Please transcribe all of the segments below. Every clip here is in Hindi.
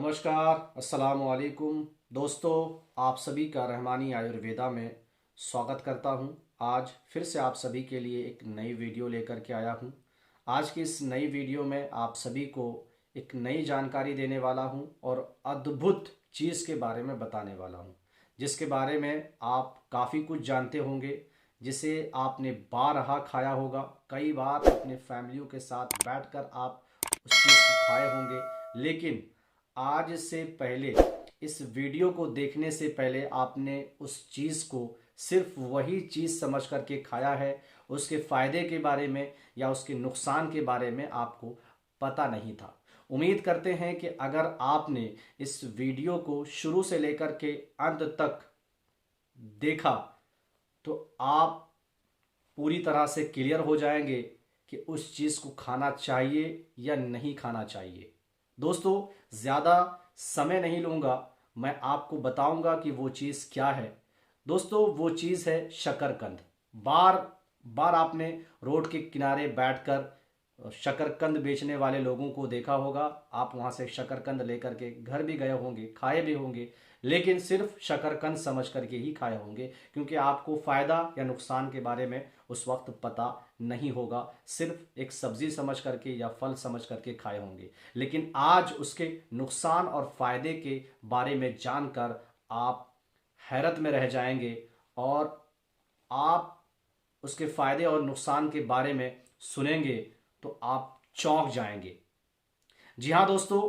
नमस्कार, अस्सलाम वालेकुम दोस्तों। आप सभी का रहमानी आयुर्वेदा में स्वागत करता हूं। आज फिर से आप सभी के लिए एक नई वीडियो लेकर के आया हूं। आज की इस नई वीडियो में आप सभी को एक नई जानकारी देने वाला हूं और अद्भुत चीज़ के बारे में बताने वाला हूं, जिसके बारे में आप काफ़ी कुछ जानते होंगे, जिसे आपने बारहा खाया होगा। कई बार अपने फैमिलियों के साथ बैठकर आप उस चीज़ को खाए होंगे, लेकिन आज से पहले इस वीडियो को देखने से पहले आपने उस चीज़ को सिर्फ वही चीज़ समझ करके खाया है। उसके फ़ायदे के बारे में या उसके नुकसान के बारे में आपको पता नहीं था। उम्मीद करते हैं कि अगर आपने इस वीडियो को शुरू से लेकर के अंत तक देखा तो आप पूरी तरह से क्लियर हो जाएंगे कि उस चीज़ को खाना चाहिए या नहीं खाना चाहिए। दोस्तों, ज़्यादा समय नहीं लूँगा, मैं आपको बताऊंगा कि वो चीज़ क्या है। दोस्तों, वो चीज़ है शकरकंद। बार बार आपने रोड के किनारे बैठकर शकरकंद बेचने वाले लोगों को देखा होगा। आप वहाँ से शकरकंद लेकर के घर भी गए होंगे, खाए भी होंगे, लेकिन सिर्फ शकरकंद समझ करके ही खाए होंगे, क्योंकि आपको फ़ायदा या नुकसान के बारे में उस वक्त पता नहीं होगा। सिर्फ एक सब्जी समझ करके या फल समझ करके खाए होंगे। लेकिन आज उसके नुकसान और फ़ायदे के बारे में जानकर आप हैरत में रह जाएंगे और आप उसके फ़ायदे और नुकसान के बारे में सुनेंगे तो आप चौंक जाएंगे। जी हाँ दोस्तों,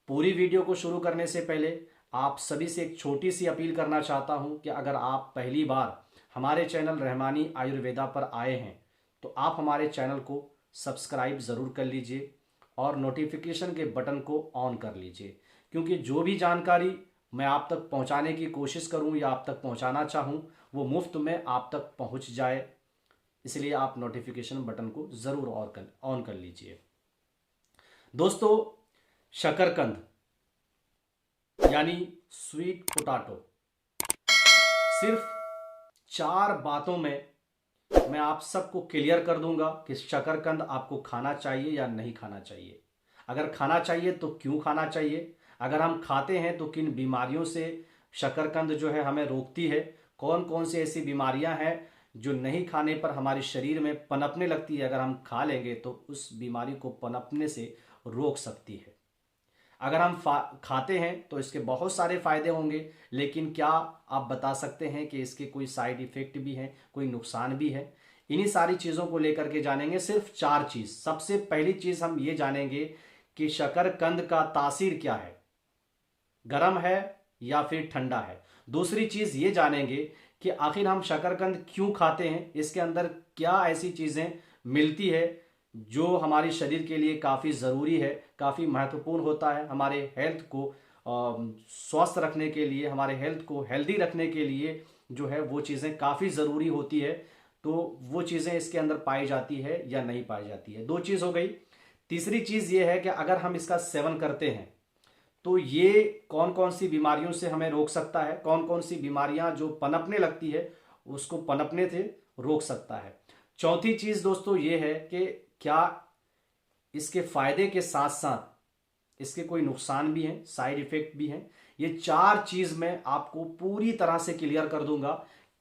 पूरी वीडियो को शुरू करने से पहले आप सभी से एक छोटी सी अपील करना चाहता हूं कि अगर आप पहली बार हमारे चैनल रहमानी आयुर्वेदा पर आए हैं तो आप हमारे चैनल को सब्सक्राइब ज़रूर कर लीजिए और नोटिफिकेशन के बटन को ऑन कर लीजिए, क्योंकि जो भी जानकारी मैं आप तक पहुंचाने की कोशिश करूं या आप तक पहुंचाना चाहूं वो मुफ्त में आप तक पहुंच जाए। इसलिए आप नोटिफिकेशन बटन को ज़रूर ऑन कर लीजिए। दोस्तों, शकरकंद यानी स्वीट पोटैटो, सिर्फ 4 बातों में मैं आप सबको क्लियर कर दूंगा कि शकरकंद आपको खाना चाहिए या नहीं खाना चाहिए। अगर खाना चाहिए तो क्यों खाना चाहिए, अगर हम खाते हैं तो किन बीमारियों से शकरकंद जो है हमें रोकती है, कौन कौन सी ऐसी बीमारियां हैं जो नहीं खाने पर हमारे शरीर में पनपने लगती है, अगर हम खा लेंगे तो उस बीमारी को पनपने से रोक सकती है। अगर हम खाते हैं तो इसके बहुत सारे फायदे होंगे, लेकिन क्या आप बता सकते हैं कि इसके कोई साइड इफेक्ट भी हैं, कोई नुकसान भी है? इन्हीं सारी चीज़ों को लेकर के जानेंगे। सिर्फ 4 चीज़। सबसे पहली चीज़ हम ये जानेंगे कि शकरकंद का तासीर क्या है, गर्म है या फिर ठंडा है। दूसरी चीज़ ये जानेंगे कि आखिर हम शकरकंद क्यों खाते हैं, इसके अंदर क्या ऐसी चीज़ें मिलती है जो हमारे शरीर के लिए काफ़ी ज़रूरी है, काफ़ी महत्वपूर्ण होता है। हमारे हेल्थ को स्वस्थ रखने के लिए, हमारे हेल्थ को हेल्दी रखने के लिए जो है वो चीज़ें काफ़ी ज़रूरी होती है। तो वो चीज़ें इसके अंदर पाई जाती है या नहीं पाई जाती है। 2 चीज़ हो गई। तीसरी चीज़ ये है कि अगर हम इसका सेवन करते हैं तो ये कौन कौन सी बीमारियों से हमें रोक सकता है, कौन कौन सी बीमारियां जो पनपने लगती है उसको पनपने से रोक सकता है। चौथी चीज़ दोस्तों ये है कि क्या इसके फायदे के साथ साथ इसके कोई नुकसान भी हैं, साइड इफेक्ट भी हैं। ये 4 चीज़ मैं आपको पूरी तरह से क्लियर कर दूंगा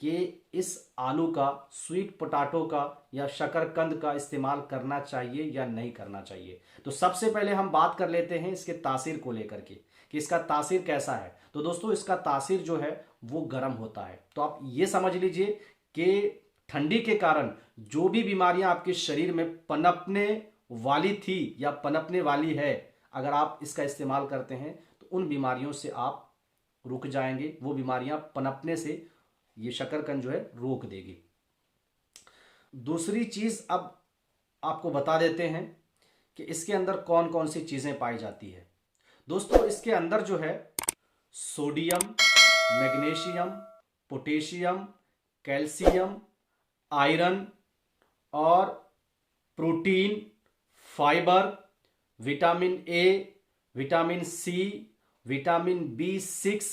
कि इस आलू का, स्वीट पोटैटो का या शकरकंद का इस्तेमाल करना चाहिए या नहीं करना चाहिए। तो सबसे पहले हम बात कर लेते हैं इसके तासीर को लेकर के कि इसका तासीर कैसा है। तो दोस्तों, इसका तासीर जो है वो गर्म होता है। तो आप ये समझ लीजिए कि ठंडी के कारण जो भी बीमारियां आपके शरीर में पनपने वाली थी या पनपने वाली है, अगर आप इसका इस्तेमाल करते हैं तो उन बीमारियों से आप रुक जाएंगे। वो बीमारियां पनपने से ये शकरकंद जो है रोक देगी। दूसरी चीज अब आपको बता देते हैं कि इसके अंदर कौन कौन सी चीजें पाई जाती है। दोस्तों, इसके अंदर जो है sodium, magnesium, potassium, calcium, iron और protein, fibre, vitamin A, vitamin C, vitamin B 6,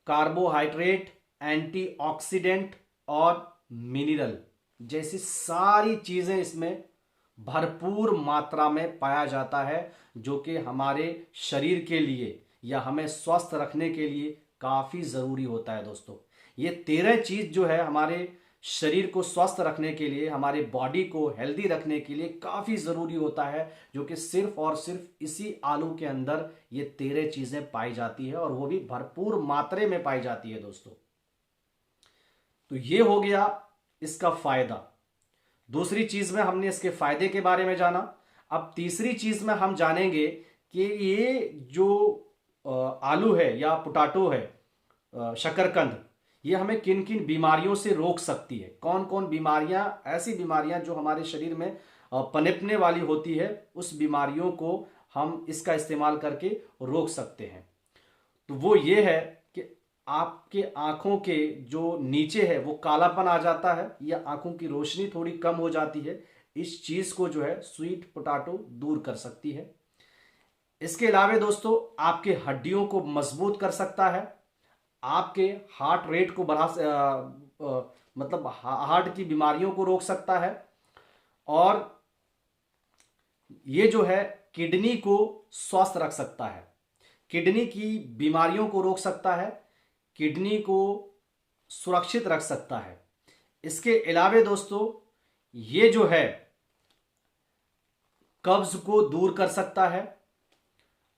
carbohydrate, antioxidant और मिनरल जैसी सारी चीजें इसमें भरपूर मात्रा में पाया जाता है, जो कि हमारे शरीर के लिए या हमें स्वस्थ रखने के लिए काफ़ी ज़रूरी होता है दोस्तों। ये 13 चीज़ जो है हमारे शरीर को स्वस्थ रखने के लिए, हमारे बॉडी को हेल्दी रखने के लिए काफ़ी ज़रूरी होता है, जो कि सिर्फ और सिर्फ इसी आलू के अंदर ये 13 चीज़ें पाई जाती है, और वो भी भरपूर मात्रा में पाई जाती है दोस्तों। तो ये हो गया इसका फायदा। दूसरी चीज में हमने इसके फायदे के बारे में जाना। अब तीसरी चीज में हम जानेंगे कि ये जो आलू है या पोटैटो है, शकरकंद, ये हमें किन किन बीमारियों से रोक सकती है। कौन कौन बीमारियां, ऐसी बीमारियां जो हमारे शरीर में पनपने वाली होती है, उस बीमारियों को हम इसका इस्तेमाल करके रोक सकते हैं। तो वो ये है कि आपके आंखों के जो नीचे है वो कालापन आ जाता है, या आंखों की रोशनी थोड़ी कम हो जाती है। इस चीज को जो है स्वीट पोटैटो दूर कर सकती है। इसके अलावा दोस्तों आपके हड्डियों को मजबूत कर सकता है, आपके हार्ट रेट को मतलब हार्ट की बीमारियों को रोक सकता है, और ये जो है किडनी को स्वस्थ रख सकता है, किडनी की बीमारियों को रोक सकता है, किडनी को सुरक्षित रख सकता है। इसके अलावा दोस्तों ये जो है कब्ज को दूर कर सकता है।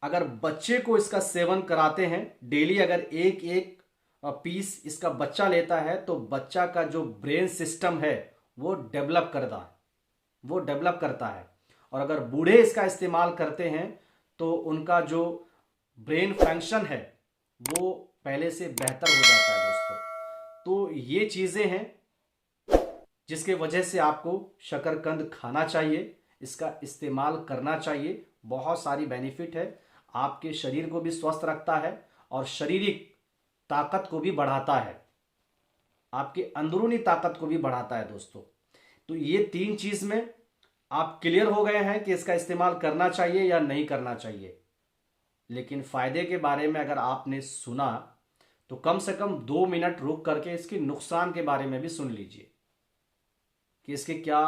अगर बच्चे को इसका सेवन कराते हैं डेली, अगर एक एक पीस इसका बच्चा लेता है, तो बच्चा का जो ब्रेन सिस्टम है वो डेवलप करता है। और अगर बूढ़े इसका इस्तेमाल करते हैं तो उनका जो ब्रेन फंक्शन है वो पहले से बेहतर हो जाता है दोस्तों। तो ये चीज़ें हैं जिसके वजह से आपको शकरकंद खाना चाहिए, इसका इस्तेमाल करना चाहिए। बहुत सारी बेनिफिट है, आपके शरीर को भी स्वस्थ रखता है और शारीरिक ताकत को भी बढ़ाता है, आपके अंदरूनी ताकत को भी बढ़ाता है दोस्तों। तो ये 3 चीज में आप क्लियर हो गए हैं कि इसका इस्तेमाल करना चाहिए या नहीं करना चाहिए। लेकिन फायदे के बारे में अगर आपने सुना तो कम से कम 2 मिनट रुक करके इसके नुकसान के बारे में भी सुन लीजिए कि इसके क्या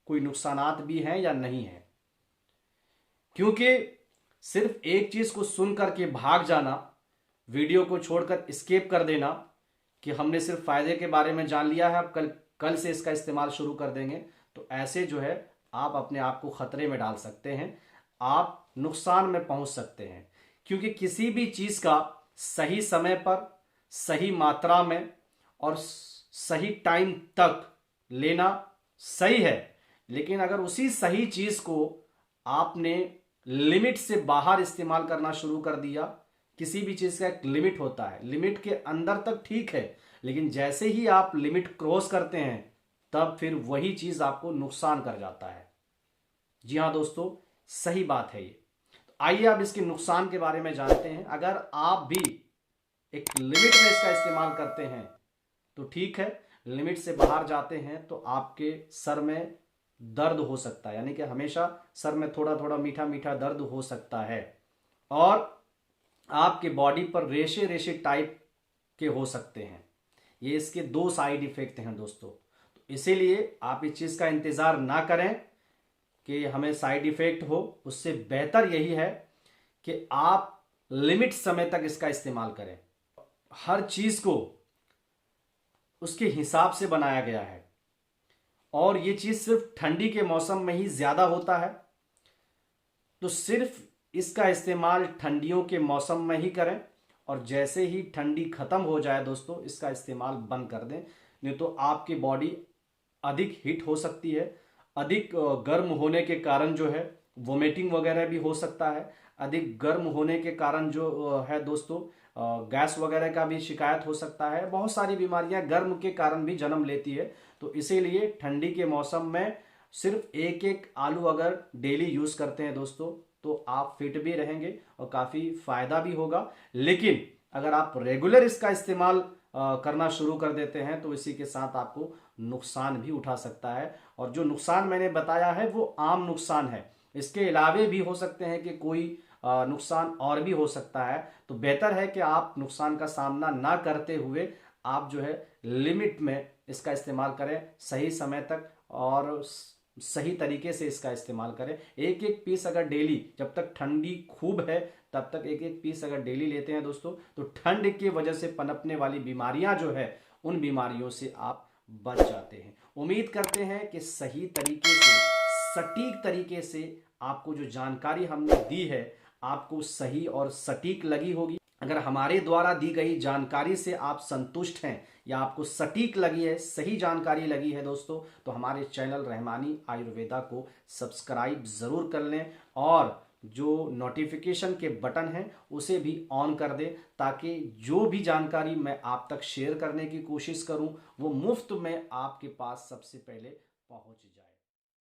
कोई नुकसानात भी हैं या नहीं है। क्योंकि सिर्फ एक चीज को सुन करके भाग जाना, वीडियो को छोड़कर स्किप कर देना कि हमने सिर्फ फायदे के बारे में जान लिया है, अब कल से इसका इस्तेमाल शुरू कर देंगे, तो ऐसे जो है आप अपने आप को खतरे में डाल सकते हैं, आप नुकसान में पहुंच सकते हैं। क्योंकि किसी भी चीज का सही समय पर, सही मात्रा में और सही टाइम तक लेना सही है, लेकिन अगर उसी सही चीज को आपने लिमिट से बाहर इस्तेमाल करना शुरू कर दिया, किसी भी चीज का एक लिमिट होता है, लिमिट के अंदर तक ठीक है, लेकिन जैसे ही आप लिमिट क्रॉस करते हैं तब फिर वही चीज आपको नुकसान कर जाता है। जी हाँ दोस्तों, सही बात है ये। तो आइए अब इसके नुकसान के बारे में जानते हैं। अगर आप भी एक लिमिट में इसका इस्तेमाल करते हैं तो ठीक है, लिमिट से बाहर जाते हैं तो आपके सर में दर्द हो सकता है, यानी कि हमेशा सर में थोड़ा थोड़ा मीठा मीठा दर्द हो सकता है, और आपके बॉडी पर रेशे रेशे टाइप के हो सकते हैं। ये इसके 2 साइड इफेक्ट हैं दोस्तों। तो इसीलिए आप इस चीज़ का इंतज़ार ना करें कि हमें साइड इफेक्ट हो, उससे बेहतर यही है कि आप लिमिट समय तक इसका इस्तेमाल करें। हर चीज़ को उसके हिसाब से बनाया गया है, और ये चीज़ सिर्फ ठंडी के मौसम में ही ज़्यादा होता है, तो सिर्फ इसका इस्तेमाल ठंडियों के मौसम में ही करें, और जैसे ही ठंडी ख़त्म हो जाए दोस्तों इसका इस्तेमाल बंद कर दें, नहीं तो आपकी बॉडी अधिक हीट हो सकती है। अधिक गर्म होने के कारण जो है वोमिटिंग वगैरह भी हो सकता है। अधिक गर्म होने के कारण जो है दोस्तों गैस वगैरह का भी शिकायत हो सकता है। बहुत सारी बीमारियां गर्म के कारण भी जन्म लेती है। तो इसीलिए ठंडी के मौसम में सिर्फ एक एक आलू अगर डेली यूज़ करते हैं दोस्तों तो आप फिट भी रहेंगे और काफ़ी फ़ायदा भी होगा। लेकिन अगर आप रेगुलर इसका इस्तेमाल करना शुरू कर देते हैं तो इसी के साथ आपको नुकसान भी उठा सकता है, और जो नुकसान मैंने बताया है वो आम नुकसान है। इसके अलावे भी हो सकते हैं कि कोई नुकसान और भी हो सकता है। तो बेहतर है कि आप नुकसान का सामना ना करते हुए आप जो है लिमिट में इसका इस्तेमाल करें, सही समय तक और सही तरीके से इसका इस्तेमाल करें। एक एक पीस अगर डेली, जब तक ठंडी खूब है तब तक एक एक पीस अगर डेली लेते हैं दोस्तों, तो ठंड की वजह से पनपने वाली बीमारियां जो है, उन बीमारियों से आप बच जाते हैं। उम्मीद करते हैं कि सही तरीके से, सटीक तरीके से आपको जो जानकारी हमने दी है आपको सही और सटीक लगी होगी। अगर हमारे द्वारा दी गई जानकारी से आप संतुष्ट हैं या आपको सटीक लगी है, सही जानकारी लगी है दोस्तों, तो हमारे चैनल रहमानी आयुर्वेदा को सब्सक्राइब ज़रूर कर लें और जो नोटिफिकेशन के बटन हैं उसे भी ऑन कर दें, ताकि जो भी जानकारी मैं आप तक शेयर करने की कोशिश करूं वो मुफ्त में आपके पास सबसे पहले पहुंच जाए।